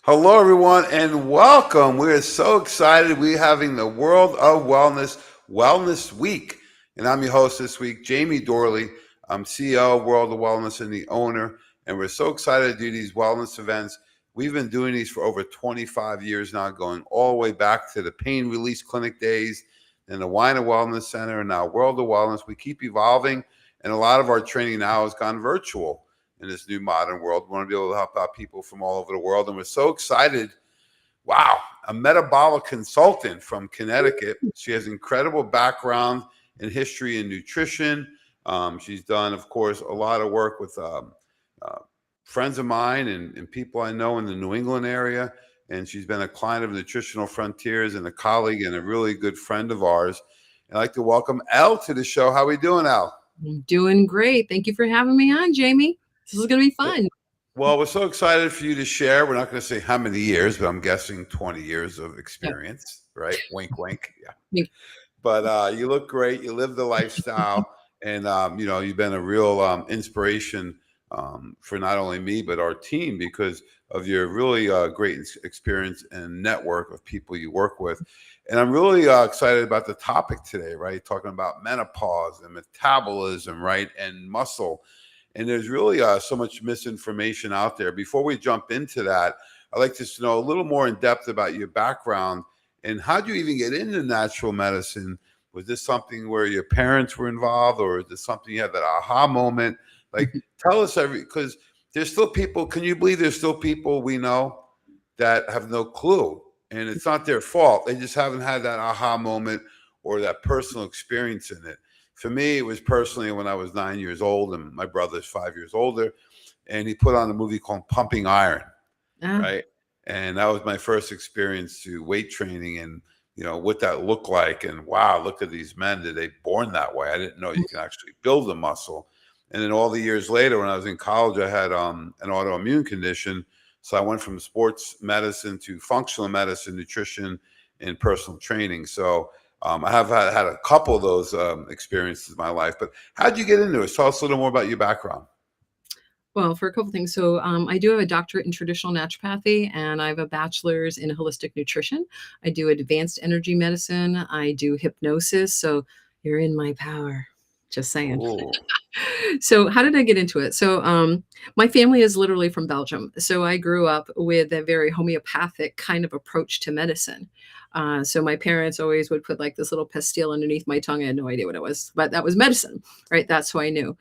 Hello, everyone, and welcome. We're so excited. We're having the World of Wellness Week. And I'm your host this week, Jamie Dorley. I'm CEO of World of Wellness and the owner. And we're so excited to do these wellness events. We've been doing these for over 25 years now, going all the way back to the Pain Release Clinic days and the Wine and Wellness Center, and now World of Wellness. We keep evolving, and a lot of our training now has gone virtual in this new modern world. We want to be able to help out people from all over the world. And we're so excited. Wow, a metabolic consultant from Connecticut. She has incredible background in history and nutrition. She's done, of course, a lot of work with friends of mine and people I know in the New England area. And she's been a client of Nutritional Frontiers and a colleague and a really good friend of ours. I'd like to welcome Elle to the show. How are we doing, Elle? I'm doing great. Thank you for having me on, Jamie. This is going to be fun. Well, we're so excited for you to share. We're not going to say how many years, but I'm guessing 20 years of experience, right? Wink, wink. Yeah. But you look great. You live the lifestyle. And, you've been a real inspiration for not only me, but our team because of your really great experience and network of people you work with. And I'm really excited about the topic today, right? Talking about menopause and metabolism, right? And muscle. And there's really so much misinformation out there. Before we jump into that, I'd like to know a little more in depth about your background and how did you even get into natural medicine? Was this something where your parents were involved, or is this something you had that aha moment? Like, tell us because there's still people. Can you believe there's still people we know that have no clue, and it's not their fault. They just haven't had that aha moment or that personal experience in it. For me, it was personally when I was 9 years old, and my brother's 5 years older, and he put on a movie called Pumping Iron, right? And that was my first experience to weight training and, what that looked like. And wow, look at these men. Did they born that way? I didn't know you can actually build a muscle. And then all the years later, when I was in college, I had an autoimmune condition. So I went from sports medicine to functional medicine, nutrition, and personal training. So I have had a couple of those experiences in my life. But how did you get into it? Tell us a little more about your background. Well, for a couple things. So I do have a doctorate in traditional naturopathy, and I have a bachelor's in holistic nutrition. I do advanced energy medicine. I do hypnosis. So you're in my power. Just saying. So how did I get into it? So my family is literally from Belgium. So I grew up with a very homeopathic kind of approach to medicine. So my parents always would put like this little pastille underneath my tongue. I had no idea what it was, but that was medicine, right? That's who I knew.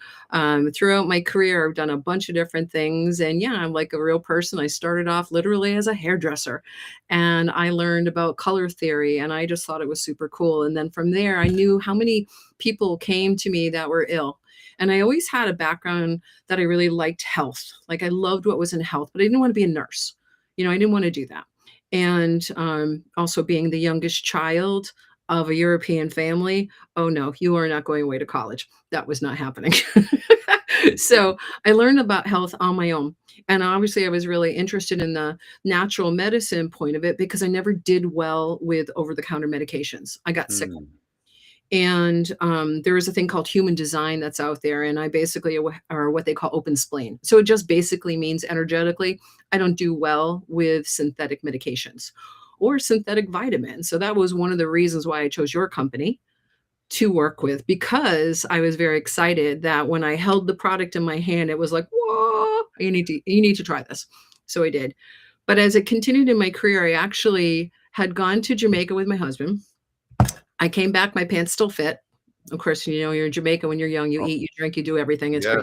Throughout my career, I've done a bunch of different things. And yeah, I'm like a real person. I started off literally as a hairdresser, and I learned about color theory, and I just thought it was super cool. And then from there, I knew how many people came to me that were ill. And I always had a background that I really liked health. Like I loved what was in health, but I didn't want to be a nurse. I didn't want to do that. And also being the youngest child of a European family, oh no, you are not going away to college. That was not happening. So I learned about health on my own. And obviously I was really interested in the natural medicine point of it because I never did well with over-the-counter medications. I got sick. And there is a thing called human design that's out there. And I basically are what they call open spleen. So it just basically means energetically, I don't do well with synthetic medications or synthetic vitamins. So that was one of the reasons why I chose your company to work with, because I was very excited that when I held the product in my hand, it was like, whoa, you need to try this. So I did. But as it continued in my career, I actually had gone to Jamaica with my husband. I came back, my pants still fit. Of course, you're in Jamaica when you're young, you eat, you drink, you do everything. It's Yes.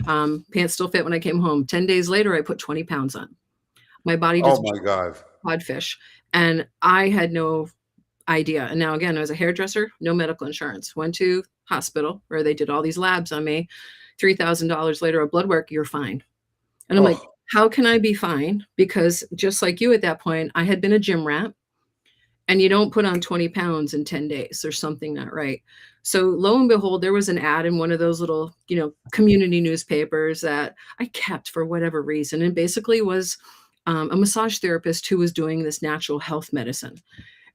crazy. Pants still fit when I came home. 10 days later, I put 20 pounds on. My body Oh just my God. codfish. And I had no idea. And now again, I was a hairdresser, no medical insurance. Went to hospital where they did all these labs on me. $3,000 later of blood work, you're fine. And I'm like, how can I be fine? Because just like you at that point, I had been a gym rat. And you don't put on 20 pounds in 10 days. There's something not right. So lo and behold, there was an ad in one of those little, community newspapers that I kept for whatever reason. And basically was a massage therapist who was doing this natural health medicine.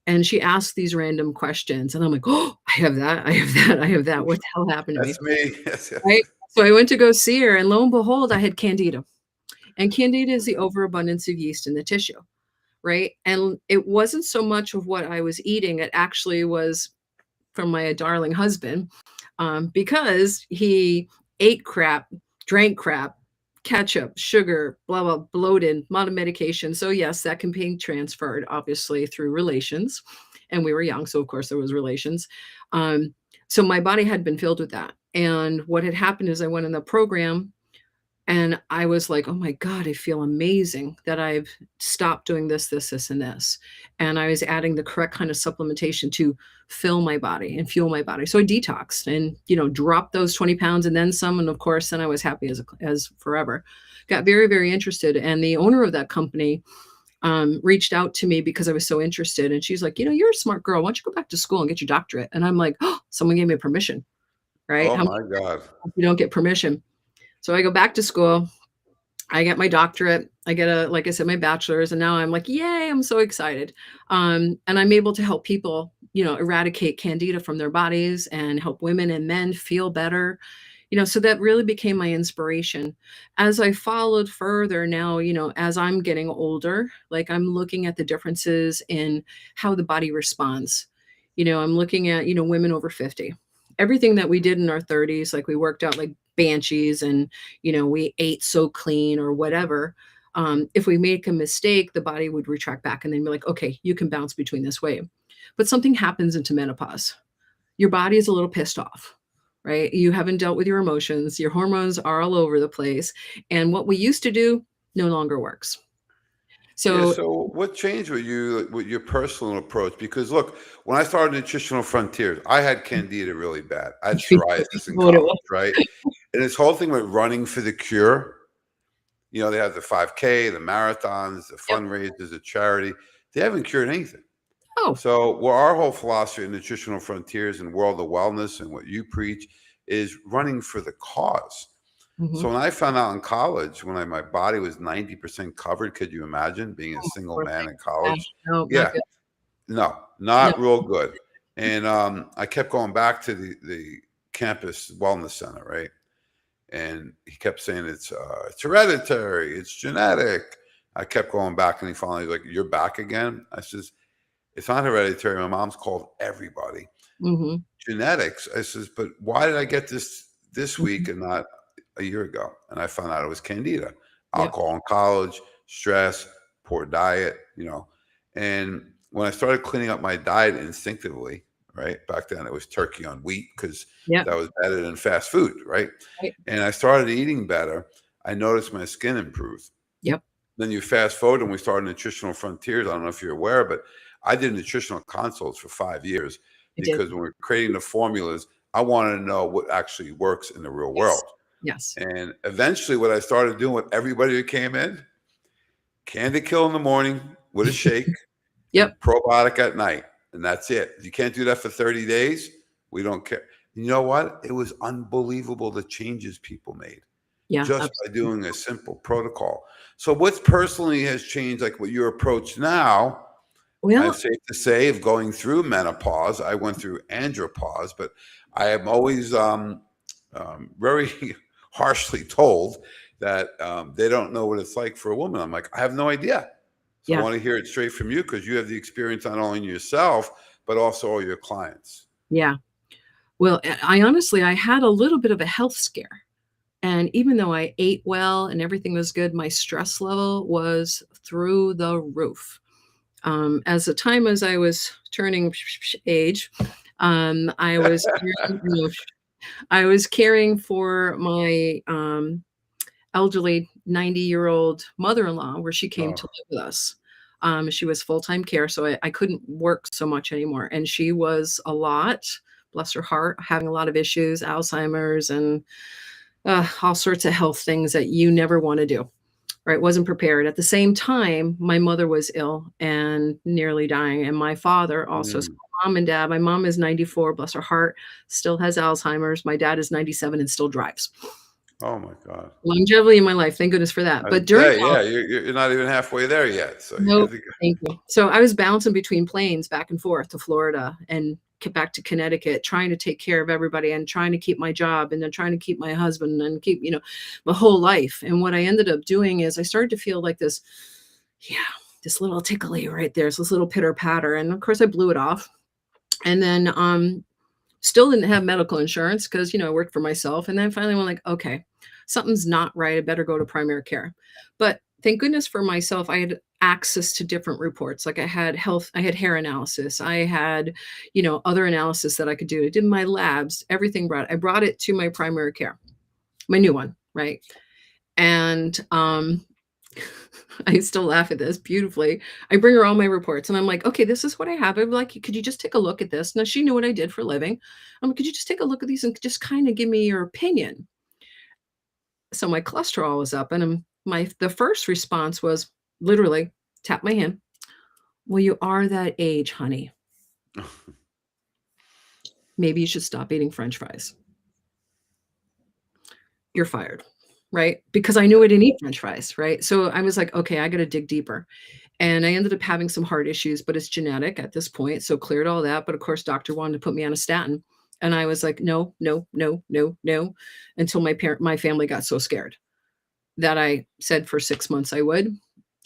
And she asked these random questions. And I'm like, oh, I have that. I have that. I have that. What the hell happened to me? That's me. Yes, yes. Right? So I went to go see her. And lo and behold, I had candida. And candida is the overabundance of yeast in the tissue, right? And it wasn't so much of what I was eating, it actually was from my darling husband, because he ate crap, drank crap, ketchup, sugar, blah, blah, bloated, a lot of medication. So yes, that can be transferred obviously through relations. And we were young, so of course there was relations. So my body had been filled with that. And what had happened is I went in the program and I was like, "Oh my God, I feel amazing that I've stopped doing this, this, this, and this." And I was adding the correct kind of supplementation to fill my body and fuel my body. So I detoxed and, dropped those 20 pounds and then some. And of course, then I was happy as forever. Got very, very interested. And the owner of that company reached out to me because I was so interested. And she's like, "You're a smart girl. Why don't you go back to school and get your doctorate?" And I'm like, "Oh, someone gave me permission, right? Oh How many my God. times you don't get permission?" So I go back to school. I get my doctorate. I get like I said, my bachelor's, and now I'm like, yay, I'm so excited. And I'm able to help people, eradicate candida from their bodies and help women and men feel better. So that really became my inspiration. As I followed further now, as I'm getting older, like I'm looking at the differences in how the body responds. I'm looking at, women over 50. Everything that we did in our 30s, like we worked out like banshees and, we ate so clean or whatever. If we make a mistake, the body would retract back and then be like, okay, you can bounce between this way. But something happens into menopause. Your body is a little pissed off, right? You haven't dealt with your emotions. Your hormones are all over the place. And what we used to do no longer works. Yeah, So so what changed with your personal approach? Because look, when I started Nutritional Frontiers, I had candida really bad. I had psoriasis in what it college, was. right? And this whole thing with running for the cure, they have the 5K, the marathons, the Yep. fundraisers, the charity. They haven't cured anything. Oh. So, well, our whole philosophy in Nutritional Frontiers and World of Wellness and what you preach is running for the cause. So Mhm. when I found out in college, when my body was 90% covered, could you imagine being a Oh, single poor man thing. in Yeah. college? No, not Yeah, good. no, No. not real good. And I kept going back to the campus wellness center, right? And he kept saying it's hereditary, it's genetic. I kept going back, and he finally was like, "You're back again?" I says, "It's not hereditary. My mom's called everybody. Mhm. Genetics." I says, "But why did I get this week Mhm. and not a year ago?" And I found out it was candida, Yep. alcohol in college, stress, poor diet, And when I started cleaning up my diet instinctively, right back then it was turkey on wheat because Yep. that was better than fast food, right? Right. And I started eating better. I noticed my skin improved. Yep. Then you fast forward and we started Nutritional Frontiers. I don't know if you're aware, but I did nutritional consults for 5 years I did. because when we're creating the formulas, I wanted to know what actually works in the real Yes. world. Yes. And eventually, what I started doing with everybody who came in, Candy Kill in the morning with a shake and Yep. probiotic at night. And that's it. You can't do that for 30 days. We don't care. You know what? It was unbelievable the changes people made Yeah, just by absolutely. doing a simple protocol. So what's personally has changed, like what your approach now, I'm Well, safe to say, of going through menopause. I went through andropause, but I am always very harshly told that they don't know what it's like for a woman. I'm like, I have no idea. So I yeah. want to hear it straight from you because you have the experience not only in yourself, but also all your clients. Yeah. Well, I had a little bit of a health scare. And even though I ate well and everything was good, my stress level was through the roof. As the time as I was turning age, I was I was caring for my elderly 90-year-old mother-in-law where she came to Oh, live with us. She was full-time care, so I couldn't work so much anymore. And she was a lot, bless her heart, having a lot of issues, Alzheimer's and all sorts of health things that you never want to do. Right, wasn't prepared. At the same time, my mother was ill and nearly dying, and my father also. So mm. mom and dad. My mom is 94, bless her heart, still has Alzheimer's. My dad is 97 and still drives. Oh my God. Longevity in my life, thank goodness for that. But I'd during say, all yeah, you're not even halfway there yet. So you're good nope, to go. thank you. So I was bouncing between planes back and forth to Florida and back to Connecticut, trying to take care of everybody and trying to keep my job and then trying to keep my husband and keep, my whole life. And what I ended up doing is I started to feel like this, yeah, this little tickly right there. So this little pitter patter. And of course I blew it off. And then still didn't have medical insurance because, I worked for myself. And then finally went like, okay, something's not right. I better go to primary care. But thank goodness for myself, I had access to different reports. Like I had hair analysis. I had, other analysis that I could do. I did my labs, everything I brought it to my primary care, my new one. Right. And, I still laugh at this beautifully. I bring her all my reports and I'm like, okay, this is what I have. I'm like, could you just take a look at this? Now she knew what I did for a living. I'm like, could you just take a look at these and just kind of give me your opinion? So my cholesterol was up and the first response was literally tap my hand. Well, you are that age, honey. Maybe you should stop eating French fries. You're fired. Right? Because I knew I didn't eat French fries. Right? So I was like, okay, I got to dig deeper. And I ended up having some heart issues, but it's genetic at this point. So cleared all that. But of course, doctor wanted to put me on a statin. And I was like, no, no, no, no, no, until my family got so scared that I said for 6 months I would.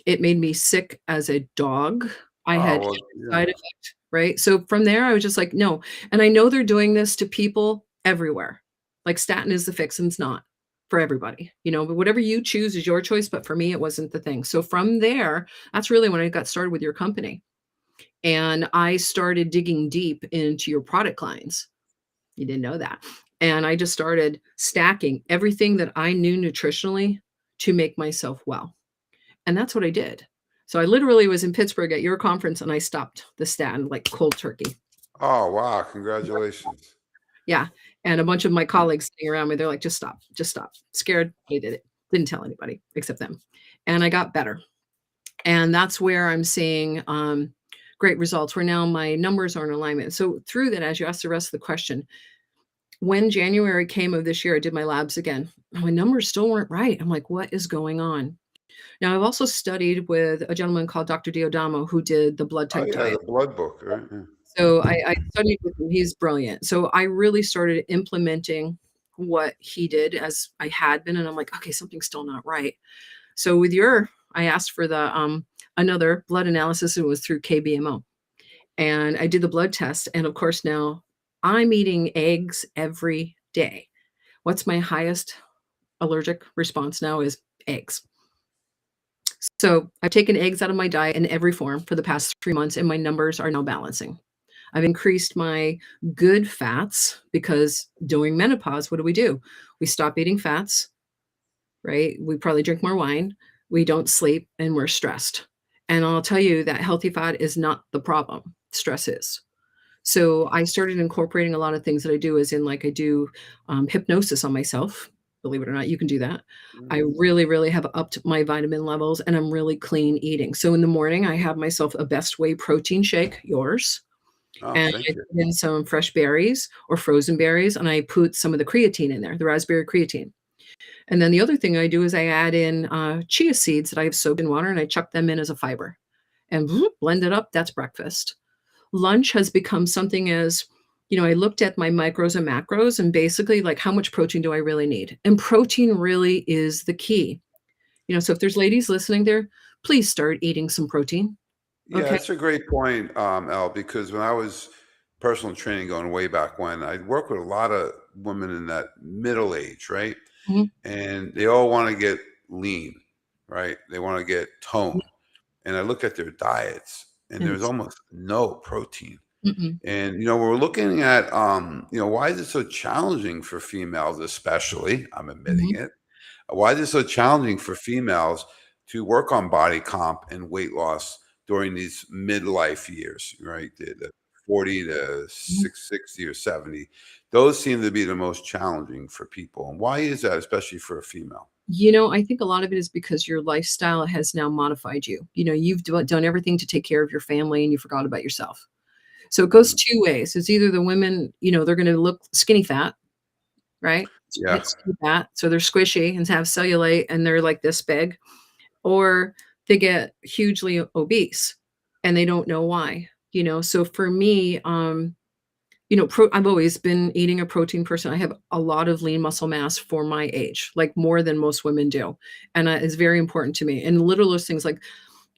It made me sick as a dog. I Oh, had well, side effect, right? So from there, I was just like, no. And I know they're doing this to people everywhere. Like statin is the fix and it's not for everybody, but whatever you choose is your choice. But for me, it wasn't the thing. So from there, that's really when I got started with your company. And I started digging deep into your product lines. You didn't know that. And I just started stacking everything that I knew nutritionally to make myself well. And that's what I did. So I literally was in Pittsburgh at your conference and I stopped the statin like cold turkey. Oh, wow. Congratulations. Yeah. And a bunch of my colleagues sitting around me, they're like, just stop, just stop. Scared. I did it. Didn't tell anybody except them. And I got better. And that's where I'm seeing great results where now my numbers are in alignment. So through that, as you asked the rest of the question, when January came of this year, I did my labs again. My numbers still weren't right. I'm like, what is going on? Now, I've also studied with a gentleman called Dr. Diodamo who did the blood Oh, type yeah, diet. the blood book, right? Yeah. So I studied with him. He's brilliant. So I really started implementing what he did as I had been. And I'm like, okay, something's still not right. So I asked for the another blood analysis. It was through KBMO. And I did the blood test. And of course, now I'm eating eggs every day. What's my highest allergic response now is eggs. So I've taken eggs out of my diet in every form for the past 3 months, and my numbers are now balancing. I've increased my good fats because during menopause, what do? We stop eating fats, right? We probably drink more wine. We don't sleep and we're stressed. And I'll tell you that healthy fat is not the problem. Stress is. So I started incorporating a lot of things that I do, as in like I do hypnosis on myself. Believe it or not, you can do that. I Mm. really, really have upped my vitamin levels and I'm really clean eating. So in the morning, I have myself a Best Way protein shake, yours, Oh, and thank I you. put in some fresh berries or frozen berries, and I put some of the creatine in there, the raspberry creatine. And then the other thing I do is I add in chia seeds that I have soaked in water and I chuck them in as a fiber and blend it up. That's breakfast. Lunch has become something as, I looked at my micros and macros and basically like how much protein do I really need? And protein really is the key. So if there's ladies listening there, please start eating some protein. Yeah, Okay. that's a great point, Elle, because when I was personal training going way back when, I worked with a lot of women in that middle age, right? Mhm. And they all want to get lean, right? They want to get tone. And I look at their diets and And there's it's almost no protein. mm-mm, And we're looking at why is it so challenging for females, especially, I'm admitting mhm, it. Why is it so challenging for females to work on body comp and weight loss during these midlife years, right? The 40 to mhm. 60 or 70. Those seem to be the most challenging for people. And why is that, especially for a female? I think a lot of it is because your lifestyle has now modified you. You've done everything to take care of your family and you forgot about yourself. So it goes Mhm. two ways. It's either the women, they're going to look skinny fat, right? Yeah. It's skinny fat. So they're squishy and have cellulite and they're like this big, or they get hugely obese and they don't know why. So for me, I've always been eating a protein person. I have a lot of lean muscle mass for my age, like more than most women do, and it's very important to me. And littlest things like,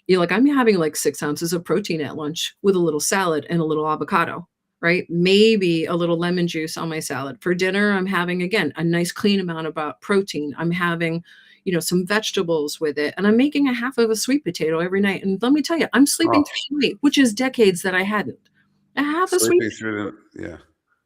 like I'm having like 6 ounces of protein at lunch with a little salad and a little avocado, right? Maybe a little lemon juice on my salad. For dinner, I'm having again a nice clean amount of protein. I'm having, some vegetables with it, and I'm making a half of a sweet potato every night. And let me tell you, I'm sleeping Oh, through the night, which is decades that I hadn't. A half a sweet sleeping through yeah.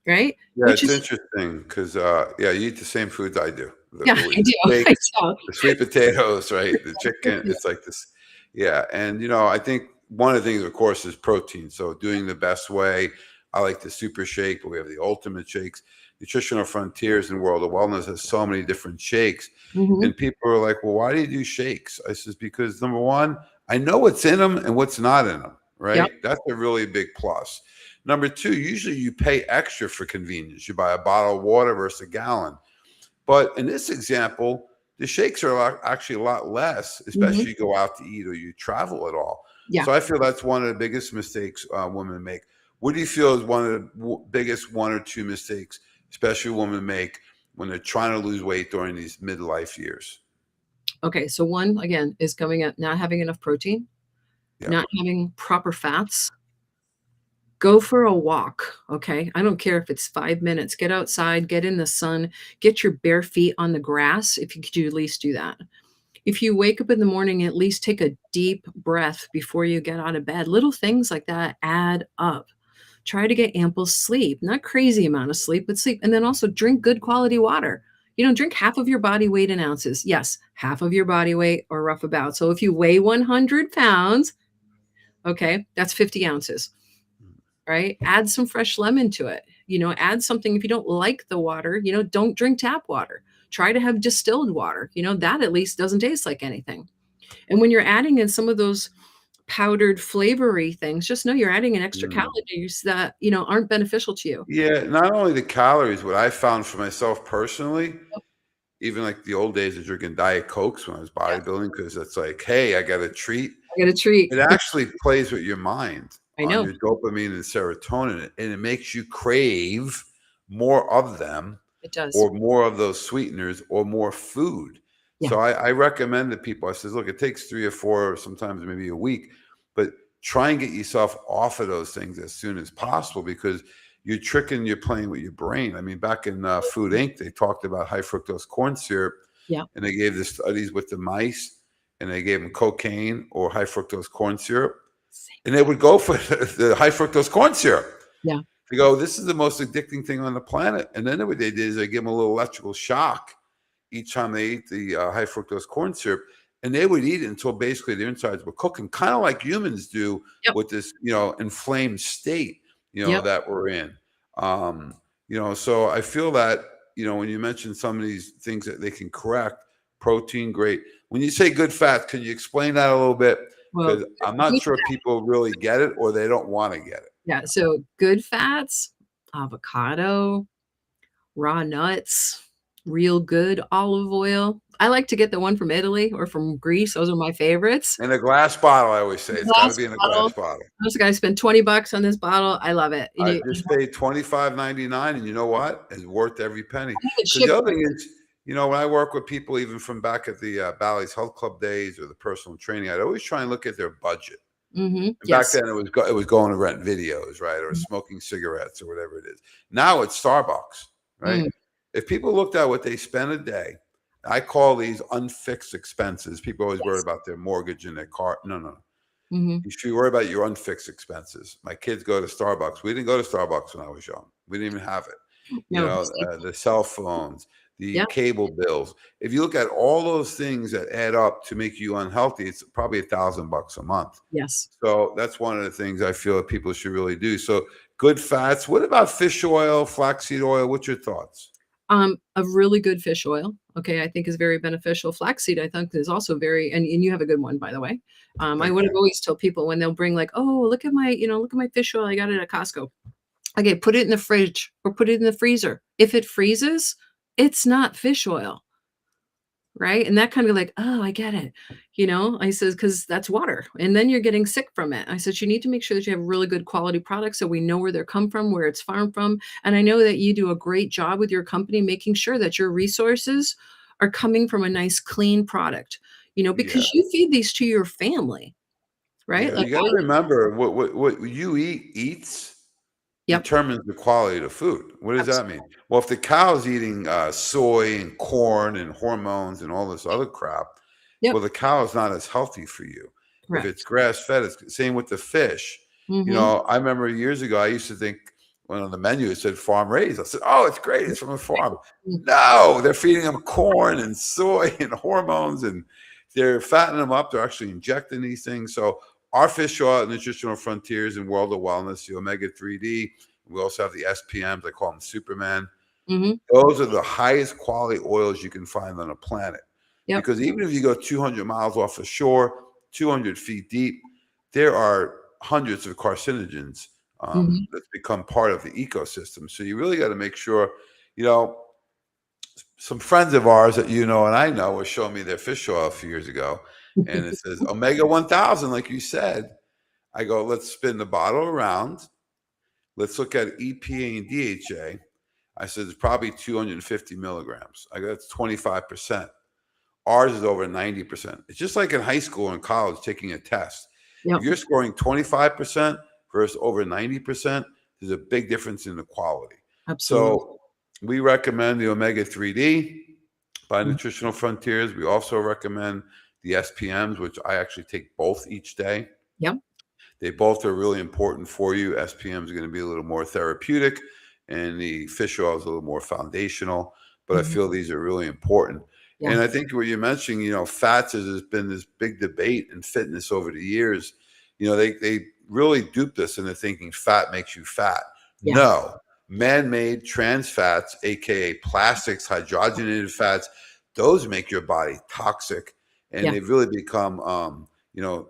right? Yeah, Which it's is interesting because yeah, you eat the same foods I do. yeah, I do. The I steaks, do. the sweet potatoes, right? The chicken. Yeah. It's like this. Yeah, and I think one of the things, of course, is protein. So doing the best way. I like the super shake, but we have the ultimate shakes. Nutritional Frontiers and World of Wellness has so many different shakes, Mhm. and people are like, "Well, why do you do shakes?" I says, "Because number one, I know what's in them and what's not in them. Yep. Right? That's a really big plus." Number two, usually you pay extra for convenience. You buy a bottle of water versus a gallon. But in this example, the shakes are actually a lot less, Mhm. especially you go out to eat or you travel at all. Yeah. So I feel that's one of the biggest mistakes women make. What do you feel is one of the biggest one or two mistakes, especially women make when they're trying to lose weight during these midlife years? Okay, so one, again, is coming at not having enough protein, Yeah. not having proper fats. Go for a walk, okay? I don't care if it's 5 minutes. Get outside, get in the sun, get your bare feet on the grass if you could at least do that. If you wake up in the morning, at least take a deep breath before you get out of bed. Little things like that add up. Try to get ample sleep, not crazy amount of sleep, but sleep. And then also drink good quality water. Drink half of your body weight in ounces. Yes, half of your body weight or rough about. So if you weigh 100 pounds, okay, that's 50 ounces, right? Add some fresh lemon to it. Add something if you don't like the water, don't drink tap water. Try to have distilled water. That at least doesn't taste like anything. And when you're adding in some of those powdered flavory things, just know you're adding in extra Mm. calories that, aren't beneficial to you. Yeah, not only the calories, what I found for myself personally, even like the old days of drinking Diet Cokes when I was Yes. bodybuilding, because it's like, hey, I got a treat. I get a treat. It actually plays with your mind I on know. your dopamine and serotonin, and it makes you crave more of them It does. or more of those sweeteners or more food. Yeah. So I recommend to people, I says, look, it takes 3 or 4, sometimes maybe a week, but try and get yourself off of those things as soon as possible because you're playing with your brain. I mean, back in Food Inc., they talked about high fructose corn syrup Yeah. and they gave the studies with the mice and they gave them cocaine or high fructose corn syrup Same. and they would go for the high fructose corn syrup. Yeah. They go, this is the most addicting thing on the planet. And then what they did is they give them a little electrical shock each time they ate the high fructose corn syrup. And they would eat it until basically their insides were cooking, kind of like humans do Yep. with this, inflamed state, Yep. that we're in. Um, so I feel that, when you mention some of these things that they can correct, protein, great. When you say good fats, can you explain that a little bit? Well, Because I'm not good sure people really get it or they don't want to get it. yeah, so good fats, avocado, raw nuts, real good olive oil. I like to get the one from Italy or from Greece. Those are my favorites. In a glass bottle, I always say it's got to Glass be in a bottle. glass bottle. I was gonna spend $20 on this bottle. I love it. I just paid $25.99, and you know what? It's worth every penny. I get Because the shipped. other thing is, when I work with people, even from back at the Bally's Health Club days or the personal training, I'd always try and look at their budget. Mhm. And back Yes. then, it was going to rent videos, right, or smoking cigarettes or whatever it is. Now it's Starbucks, right? Mm. If people looked at what they spend a day, I call these unfixed expenses. People always worry Yes. about their mortgage and their car. No, no. Mhm. You should worry about your unfixed expenses. My kids go to Starbucks. We didn't go to Starbucks when I was young. We didn't even have it. No, same. The cell phones, the Yeah. cable bills. If you look at all those things that add up to make you unhealthy, it's probably $1,000 a month. Yes. So that's one of the things I feel that people should really do. So good fats. What about fish oil, flaxseed oil? What's your thoughts? A really good fish oil, okay, I think is very beneficial. Flaxseed, I think, is also very and you have a good one, by the way. I Thank would have you. always tell people when they'll bring like, "Oh, look at my fish oil. I got it at Costco." Okay, put it in the fridge or put it in the freezer. If it freezes, it's not fish oil. right? And that kind of like, oh, I get it. I says, because that's water. And then you're getting sick from it. I said, you need to make sure that you have really good quality products so we know where they're come from, where it's farmed from. And I know that you do a great job with your company, making sure that your resources are coming from a nice, clean product, Yeah. because you feed these to your family, right? Yeah, Like you got to remember what you eats yep, determines the quality of the food. What does that mean? absolutely. Well, if the cow's eating soy and corn and hormones and all this other crap, Yep, well, the cow is not as healthy for you. If it's correct. grass fed, it's the same with the fish. Mm-hmm. I remember years ago, I used to think when on the menu it said farm raised. I said, "Oh, it's great. It's from a farm." No, they're feeding them corn and soy and hormones, and they're fattening them up. They're actually injecting these things. So our fish oil at Nutritional Frontiers and World of Wellness, the Omega 3D. We also have the SPMs. I call them Superman. Mm-hmm. Those are the highest quality oils you can find on the planet. Yep. Because even if you go 200 miles off the shore, 200 feet deep, there are hundreds of carcinogens Mm-hmm. that become part of the ecosystem. So you really got to make sure, you know, some friends of ours that you know and I know were showing me their fish oil a few years ago, and it says Omega 1000, like you said. I go, let's spin the bottle around. Let's look at EPA and DHA. I said it's probably 250 milligrams. I go, that's 25%. Ours is over 90%. It's just like in high school and college taking a test. If Yep. you're scoring 25% versus over 90%, there's a big difference in the quality. Absolutely. So we recommend the Omega 3D by Nutritional Frontiers. We also recommend the SPMs, which I actually take both each day. Yep. They both are really important for you. SPM is going to be a little more therapeutic, and the fish oil is a little more foundational. But I Mhm. feel these are really important. Yeah. And I think what you're mentioning, fats has been this big debate in fitness over the years. They really duped us into thinking fat makes you fat. Yeah. No, man-made trans fats, aka plastics, hydrogenated fats, those make your body toxic, and Yeah. they've really become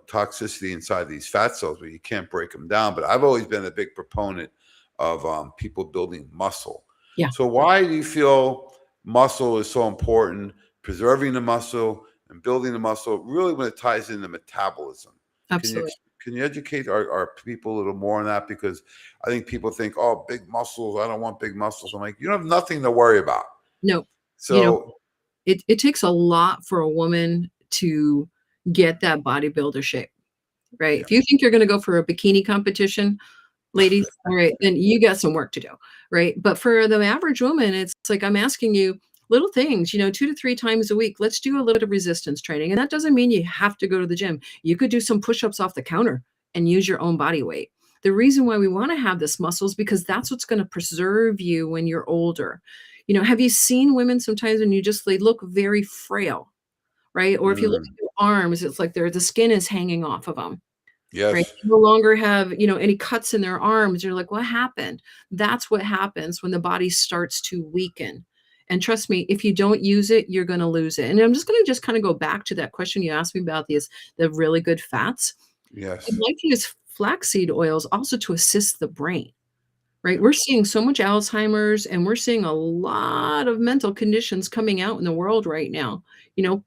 toxicity inside these fat cells where you can't break them down. But I've always been a big proponent of people building muscle. Yeah. So why do you feel muscle is so important, preserving the muscle and building the muscle, really when it ties into metabolism? Can you Absolutely. can you educate our people a little more on that? Because I think people think, oh, big muscles, I don't want big muscles. I'm like, you don't have nothing to worry about. No, you know, So it takes a lot for a woman to get that bodybuilder shape, right? yeah, If you think you're gonna go for a bikini competition, ladies, all right, then you got some work to do, right? But for the average woman, it's like I'm asking you little things, 2 to 3 times a week. Let's do a little bit of resistance training, and that doesn't mean you have to go to the gym. You could do some push-ups off the counter and use your own body weight. The reason why we wanna have this muscle is because that's what's gonna preserve you when you're older. Have you seen women sometimes when they look very frail, right? Or if you look mm, at their arms, it's like the skin is hanging off of them. Right? yes, They no longer have, any cuts in their arms. You're like, "What happened?" That's what happens when the body starts to weaken. And trust me, if you don't use it, you're gonna lose it. And I'm just gonna kinda go back to that question you asked me about the really good fats. I'd yes, like to use flaxseed oils also to assist the brain. Right? yeah, We're seeing so much Alzheimer's and we're seeing a lot of mental conditions coming out in the world right now.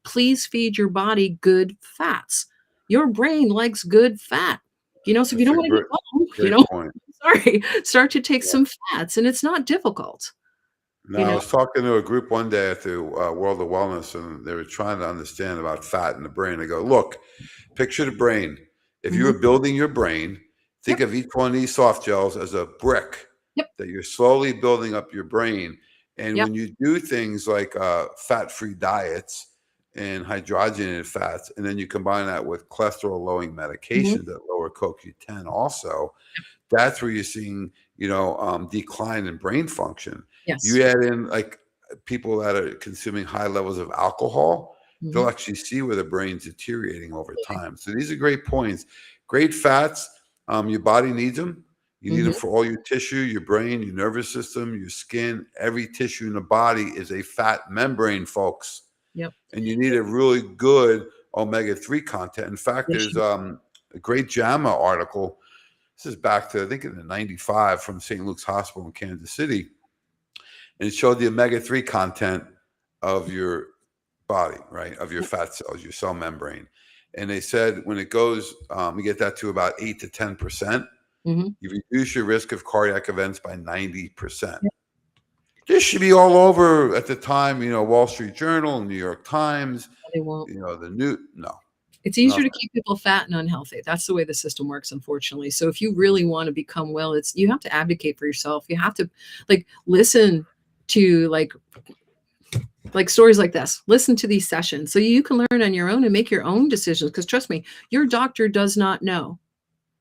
Please feed your body good fats. Your brain likes good fat. So if you that's don't a want to get great low, great point. sorry, start to take Yeah. some fats and it's not difficult, you Now, I know? was talking to a group one day at the World of Wellness, and they were trying to understand about fat in the brain. I go, look, picture the brain. If you Mhm. were building your brain, think Yep, of each one of these soft gels as a brick yep, that you're slowly building up your brain. And yep. when you do things like fat-free diets and hydrogenated fats, and then you combine that with cholesterol-lowering Mhm. medications that lower CoQ10 also, that's where you're seeing, decline in brain function. Yes. You add in like people that are consuming high levels of alcohol, they'll Mhm. actually see where the brain's deteriorating over time. So these are great points. Great fats. Your body needs them. You need them Mhm. for all your tissue, your brain, your nervous system, your skin. Every tissue in the body is a fat membrane, folks. Yep. And you need a really good omega-3 content. In fact, Yes, there's you a great JAMA article. This is back to, I think, in the 95 from St. Luke's Hospital in Kansas City. And it showed the omega-3 content of your body, right, of your fat cells, your cell membrane. And they said when it goes, you get that to about 8 to 10%, you reduce your risk of cardiac events by 90%. Yep. This should be all over at the time, Wall Street Journal, New York Times, They won't. No. It's easier Nothing. to keep people fat and unhealthy. That's the way the system works, unfortunately. So if you really want to become well, you have to advocate for yourself. You have to listen to stories like this. Listen to these sessions so you can learn on your own and make your own decisions. Because trust me, your doctor does not know.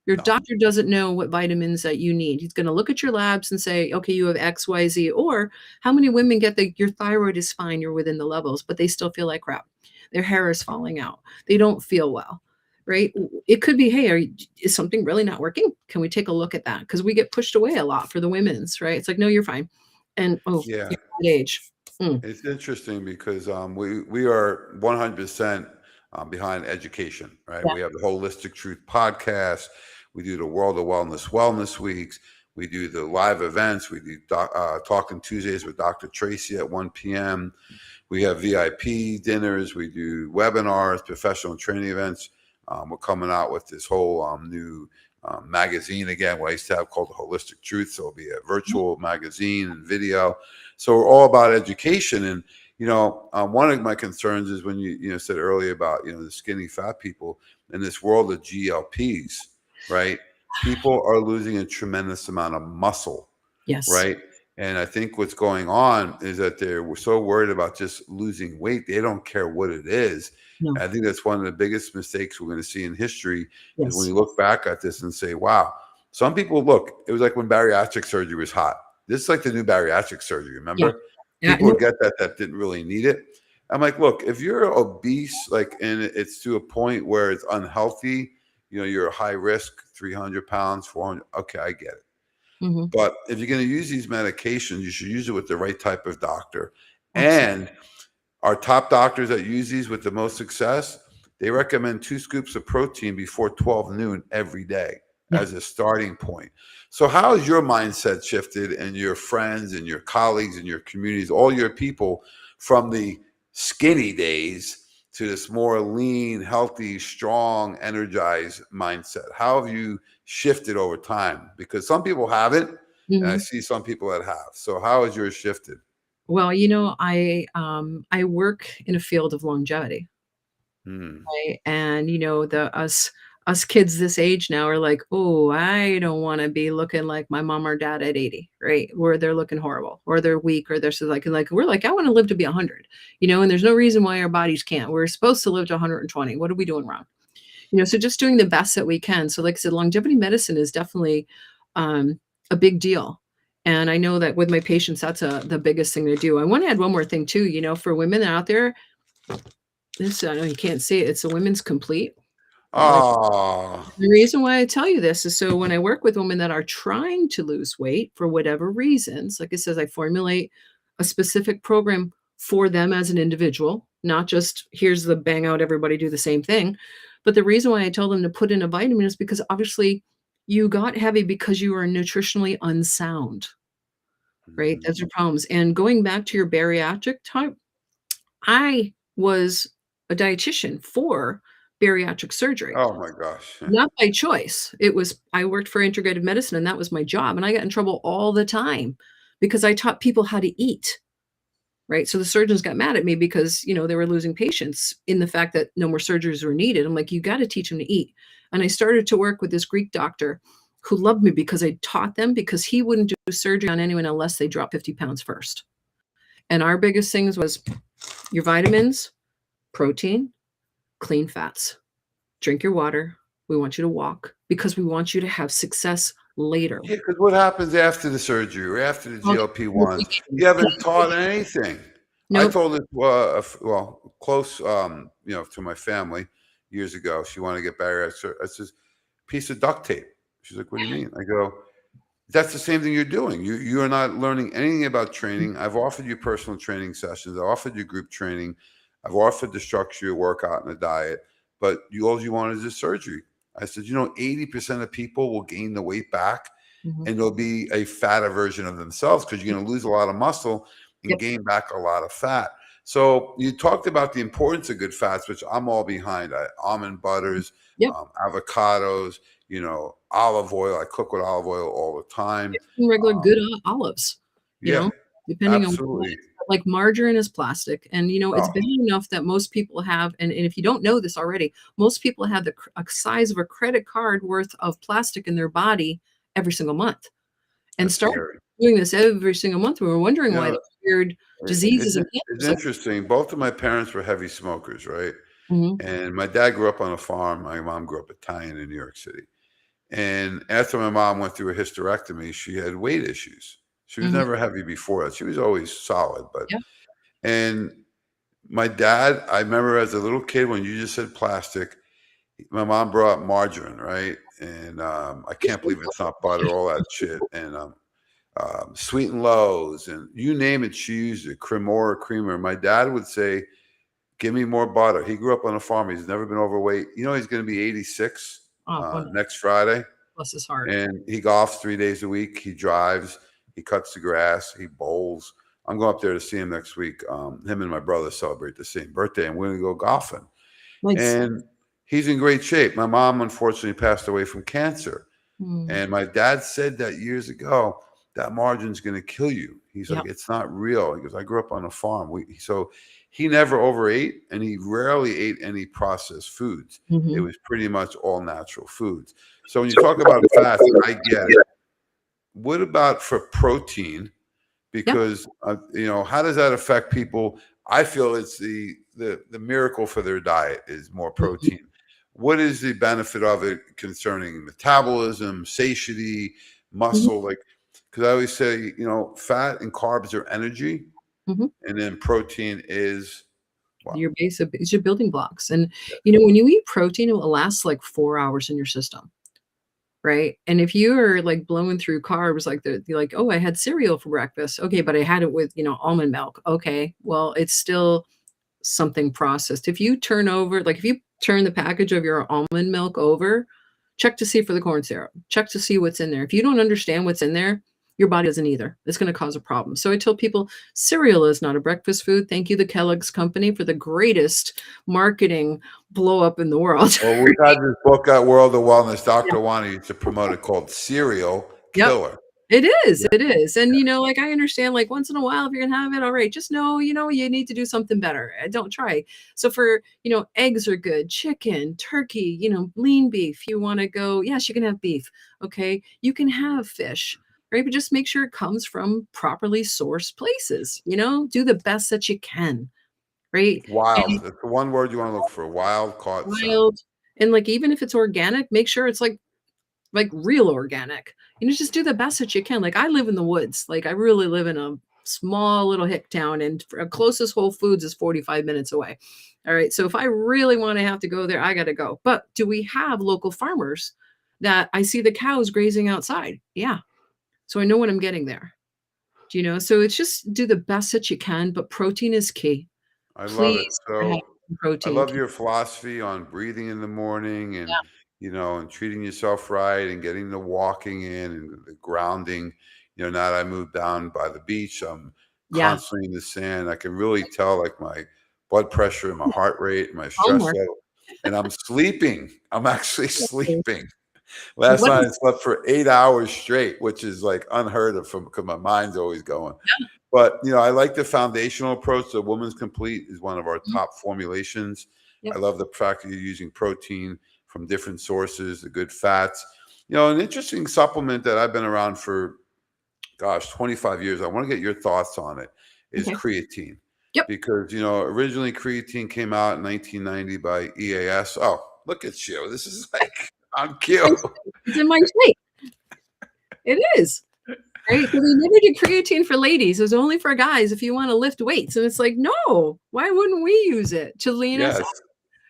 Your doctor doesn't know what vitamins that you need. He's going to look at your labs and say, okay, you have X, Y, Z. Or how many women get your thyroid is fine, you're within the levels, but they still feel like crap. Their hair is falling out. They don't feel well, right? It could be, hey, is something really not working? Can we take a look at that? Because we get pushed away a lot for the women's, right? It's like, no, you're fine. And, Yeah. you're that age. It's interesting because we are 100% behind education, right? Yeah. We have the Holistic Truth podcast. We do the World of Wellness Weeks. We do the live events. We do Talking Tuesdays with Dr. Tracy at 1 p.m. We have VIP dinners. We do webinars, professional training events. We're coming out with this whole new magazine again, what I used to have called the Holistic Truth. So it'll be a virtual magazine and video. So we're all about education. And, one of my concerns is when you said earlier about, the skinny fat people in this world of GLPs, right? People are losing a tremendous amount of muscle. Yes. Right. And I think what's going on is that we're so worried about just losing weight. They don't care what it is. No. I think that's one of the biggest mistakes we're going to see in history Yes. is when you look back at this and say, wow, some people it was like when bariatric surgery was hot. This is like the new bariatric surgery. Remember? Yeah. People get that didn't really need it. I'm like, look, if you're obese, and it's to a point where it's unhealthy, you're a high risk, 300 pounds, 400. Okay, I get it. But if you're going to use these medications, you should use it with the right type of doctor. Absolutely. And our top doctors that use these with the most success, they recommend 2 scoops of protein before 12 noon every day as a starting point. So how has your mindset shifted, and your friends and your colleagues and your communities, all your people, from the skinny days to this more lean, healthy, strong, energized mindset? How have you shifted over time? Because some people haven't, and I see some people that have. So how has yours shifted? Well, I work in a field of longevity, right? And us kids this age now are like, oh, I don't want to be looking like my mom or dad at 80, right? Where they're looking horrible, or they're weak, or they're so we're like, I want to live to be 100, and there's no reason why our bodies can't. We're supposed to live to 120. What are we doing wrong? So just doing the best that we can. So like I said, longevity medicine is definitely a big deal. And I know that with my patients, that's the biggest thing to do. I want to add one more thing too, for women out there, I know you can't see it. It's a women's complete. Oh. The reason why I tell you this is so when I work with women that are trying to lose weight for whatever reasons, like I said, I formulate a specific program for them as an individual, not just here's the bang out, everybody do the same thing. But the reason why I tell them to put in a vitamin is because obviously you got heavy because you are nutritionally unsound, right? Those are problems. And going back to your bariatric type, I was a dietitian for bariatric surgery. Oh my gosh. Not by choice. I worked for integrative medicine, and that was my job. And I got in trouble all the time because I taught people how to eat. Right. So the surgeons got mad at me because, they were losing patients in the fact that no more surgeries were needed. I'm like, you got to teach them to eat. And I started to work with this Greek doctor who loved me because I taught them, because he wouldn't do surgery on anyone unless they dropped 50 pounds first. And our biggest things was your vitamins, protein, clean fats, drink your water. We want you to walk because we want you to have success later. Yeah, because what happens after the surgery or after the GLP-1s? You haven't taught anything. Nope. I told it, close, to my family years ago. She wanted to get bariatric. I said, piece of duct tape. She's like, what do you mean? I go, that's the same thing you're doing. You are not learning anything about training. I've offered you personal training sessions. I offered you group training. I've offered to structure your workout and a diet, but all you want is a surgery. I said, 80% of people will gain the weight back, and they'll be a fatter version of themselves because you're going to lose a lot of muscle and gain back a lot of fat. So you talked about the importance of good fats, which I'm all behind. Almond butters, Yep. avocados, olive oil. I cook with olive oil all the time. And regular Um, good olives, you yeah, know, depending on what, absolutely. like margarine is plastic. And, it's Oh, bad enough that most people have, and if you don't know this already, most people have a size of a credit card worth of plastic in their body every single month. And that's start scary. doing this every single month. We were wondering You why know, the weird diseases and it's cancers like. interesting. Both of my parents were heavy smokers, right? Mhm, And my dad grew up on a farm. My mom grew up Italian in New York City. And after my mom went through a hysterectomy, she had weight issues. She was mhm, never heavy before that. She was always solid, but yeah, and my dad, I remember as a little kid when you just said plastic, my mom brought margarine, right? And I can't believe it's not butter, all that shit, and sweet and lows, and you name it, she used it. Cremora, creamer. My dad would say, "Give me more butter." He grew up on a farm. He's never been overweight. He's going to be 86 oh, wonderful. next Friday. Bless his heart. And he golfs 3 days a week. He drives. He cuts the grass. He bowls. I'm going up there to see him next week. Him and my brother celebrate the same birthday, and we're going to go golfing. Nice. And he's in great shape. My mom, unfortunately, passed away from cancer. Mm, And my dad said that years ago, that margin's going to kill you. He's yeah, like, it's not real. He goes, I grew up on a farm. So he never overate, and he rarely ate any processed foods. It mhm. was pretty much all natural foods. So when you talk about fats, I get it. What about for protein? Yeah, Because how does that affect people? I feel it's the miracle for their diet is more mhm, protein. What is the benefit of it concerning metabolism, satiety, mhm, muscle? Like, because I always say, fat and carbs are energy, mhm. and then protein is well, Your basic it's your building blocks, and, when you eat protein, it will last, like, 4 hours in your system, right? And if you are, like, blowing through carbs, like, you're like, "Oh, I had cereal for breakfast." "Okay, but I had it with, almond milk." "Okay, well, it's still something processed." If you turn the package of your almond milk over, check to see for the corn syrup. Check to see what's in there. If you don't understand what's in there, your body doesn't either. It's going to cause a problem. So I tell people cereal is not a breakfast food. Thank you, the Kellogg's Company, for the greatest marketing blow up in the world. well, we've had this book at World of Wellness. Yeah. Dr. Wani used to promote it called Serial Yep. Killer. It Yeah, is, and, like, I understand, like, once in a while, if you're gonna have it, alright, just know, you need to do something better, don't try. So for, eggs are good, chicken, turkey, lean beef, you wanna go yes, you can have beef, okay? You can have fish, right? But just make sure it comes from properly sourced places, Do the best that you can, right? wild. And That's the one word you want to look for. Wild caught salmon. wild and, like, even if it's organic, make sure it's, like real organic. Just do the best that you can. Like I live in the woods. Like I really live in a small little hick town, and our closest Whole Foods is 45 minutes away. All right. So if I really want to have to go there, I got to go. But do we have local farmers that I see the cows grazing outside? Yeah. So I know what I'm getting there. Do you know? So it's just do the best that you can, but protein is key. I love it. Please have So some I protein. love your philosophy on breathing in the morning and, and treating yourself right and getting the walking in and the grounding. Now that I moved down by the beach, I'm Yeah. constantly in the sand. I can really tell like my blood pressure and my heart rate and my stress Homework. level. And I'm sleeping. I'm actually Yeah. sleeping. Last What night I is slept for 8 hours straight, which is like unheard of from because my mind's always going. But I like the foundational approach. The Woman's Complete is one of our Mhm. top formulations. I Yep. love the fact that you're using protein from different sources, the good fats. An interesting supplement that I've been around for, gosh, 25 years. I want to get your thoughts on it. Is Okay. creatine, Yep. because originally creatine came out in 1990 by EAS. Oh, look at you! This is like on cue. It's in my state. It is, right? So they never did creatine for ladies. It was only for guys if you wanna lift weights, and it's like, "No, why wouldn't we use it to lean us Yes. out?"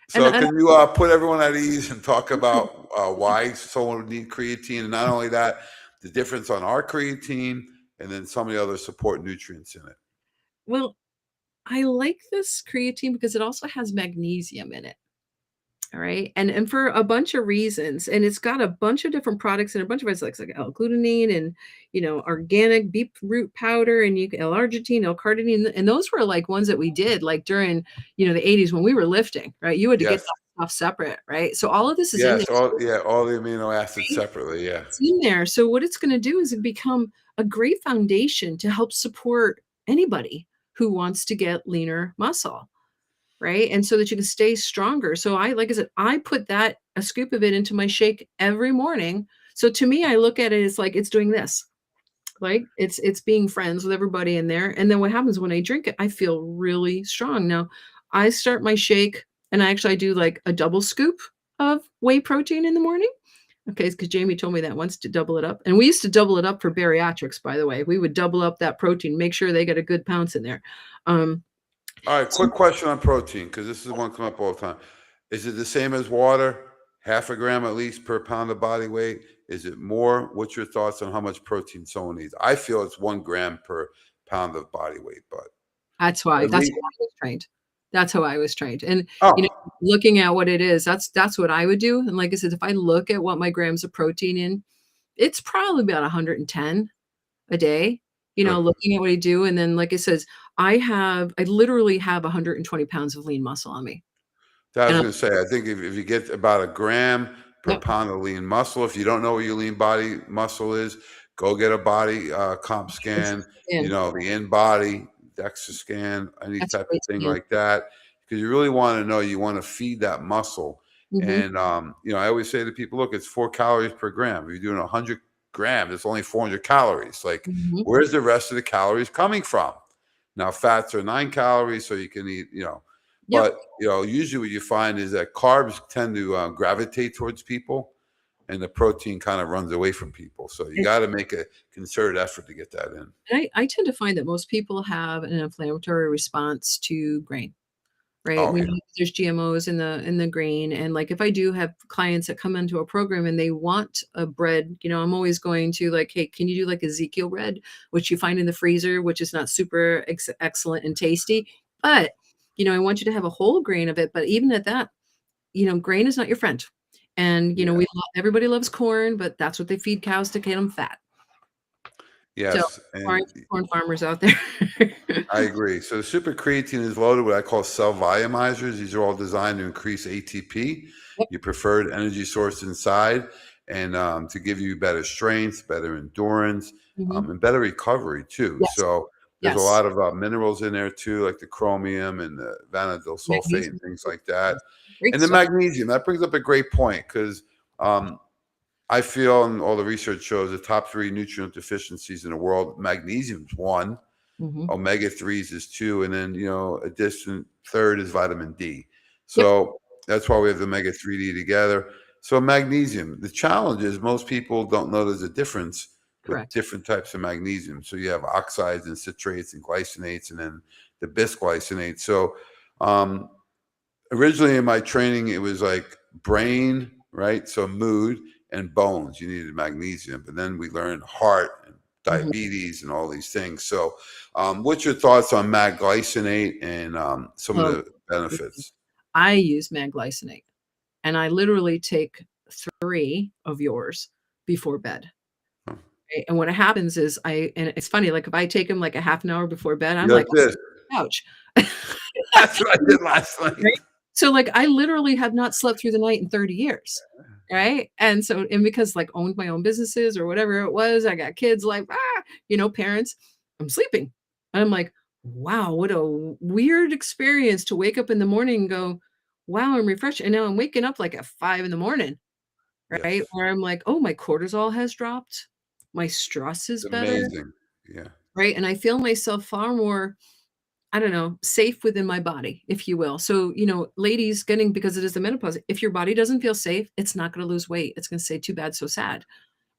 So And can you put everyone at ease and talk about why someone would need creatine, and not only that, the difference on our creatine, and then some of the other support nutrients in it? well, I like this creatine because it also has magnesium in it, All right. And for a bunch of reasons. And it's got a bunch of different products and a bunch of it's like L-glutamine and organic beetroot powder and L-arginine, L-carnitine. And those were like ones that we did like during, the 80s when we were lifting, right? You had to get Yes. that stuff separate, right? So all of this is in Yes. there. All the amino acids Right? separately. Yeah. It's in there. So what it's going to do is it become a great foundation to help support anybody who wants to get leaner muscle. Right? And so that you can stay stronger. So like I said, I put a scoop of it into my shake every morning. So to me, I look at it as like it's doing this. Like it's being friends with everybody in there. And then what happens when I drink it, I feel really strong. Now, I start my shake and I do like a double scoop of whey protein in the morning. Okay, because Jamie told me that once to double it up. And we used to double it up for bariatrics, by the way. We would double up that protein, make sure they get a good pounce in there. All right, So quick question on protein, because this is one come up all the time. Is it the same as water? Half a gram at least per pound of body weight? Is it more? What's your thoughts on how much protein someone needs? I feel it's 1 gram per pound of body weight, but That's at how I least, was trained. That's how I was trained, and, you know, oh, looking at what it is, that's what I would do, and like I said, if I look at what my grams of protein in, it's probably about 110 a day, good. looking at what I do, and then, like it says, I literally have 120 pounds of lean muscle on me, I and was I'm going to say, I think if you get about a gram per yep, pound of lean muscle, if you don't know what your lean body muscle is, go get a body comp it's scan, in. the in body DEXA scan, any That's a type of great thing scan. like that, because you really want to know, you want to feed that muscle. Mhm, And, I always say to people, look, it's 4 calories per gram. If you're doing 100 grams, it's only 400 calories. Like, mhm, where's the rest of the calories coming from? Now, fats are 9 calories, so you can eat. yep, But usually what you find is that carbs tend to gravitate towards people, and the protein kind of runs away from people. So you and got to make a concerted effort to get that in. I tend to find that most people have an inflammatory response to grain. Right? Oh We yeah, know there's GMOs in the grain, and, like, if I do have clients that come into a program and they want a bread, I'm always going to, like, "Hey, can you do, like, Ezekiel bread?" Which you find in the freezer, which is not super excellent and tasty, but, I want you to have a whole grain of it, but even at that, grain is not your friend, and, yeah, everybody loves corn, but that's what they feed cows to get them fat. So, yes, sorry and to corn farmers out there. I agree. So super creatine is loaded with what I call cell volumizers. These are all designed to increase ATP, Yep, your preferred energy source inside, and to give you better strength, better endurance, mhm, and better recovery too. yes, So there's a yes, lot of minerals in there too, like the chromium and the vanadyl sulfate and magnesium, things like that. yes, great And the stuff. magnesium, that brings up a great point because um, I feel, and all the research shows, the top three nutrient deficiencies in the world, magnesium is one, Mhm. omega threes is two, and then a distant third is vitamin D. Yep, So that's why we have the omega 3D together. So magnesium. The challenge is most people don't know there's a difference with correct. different types of magnesium. So you have oxides and citrates and glycinates, and then the bisglycinates. So um, originally in my training, it was like brain, right? So mood and bones, you needed magnesium. But then we learned heart and Mhm. diabetes and all these things. So, what's your thoughts on mag glycinate and some of Oh, the benefits? I use Maglysonate, and I literally take 3 of yours before bed, Huh. right? And what happens is and it's funny, like, if I take them, like, a half an hour before bed, I'm You're like like, this. "Ouch." That's what I did last night. Right? So, like, I literally have not slept through the night in 30 years, right? And because, like, owned my own businesses or whatever it was, I got kids, like, parents, I'm sleeping. And I'm like, "Wow, what a weird experience to wake up in the morning and go, 'Wow, I'm refreshed.'" And now I'm waking up, like, at 5 in the morning, right? Yes. Where I'm like, "Oh, my cortisol has dropped. My stress is It's better," amazing. Yeah. right? And I feel myself far more, I don't know, safe within my body, if you will. So, ladies getting, because it is the menopause, if your body doesn't feel safe, it's not going to lose weight. It's going to say too bad, so sad.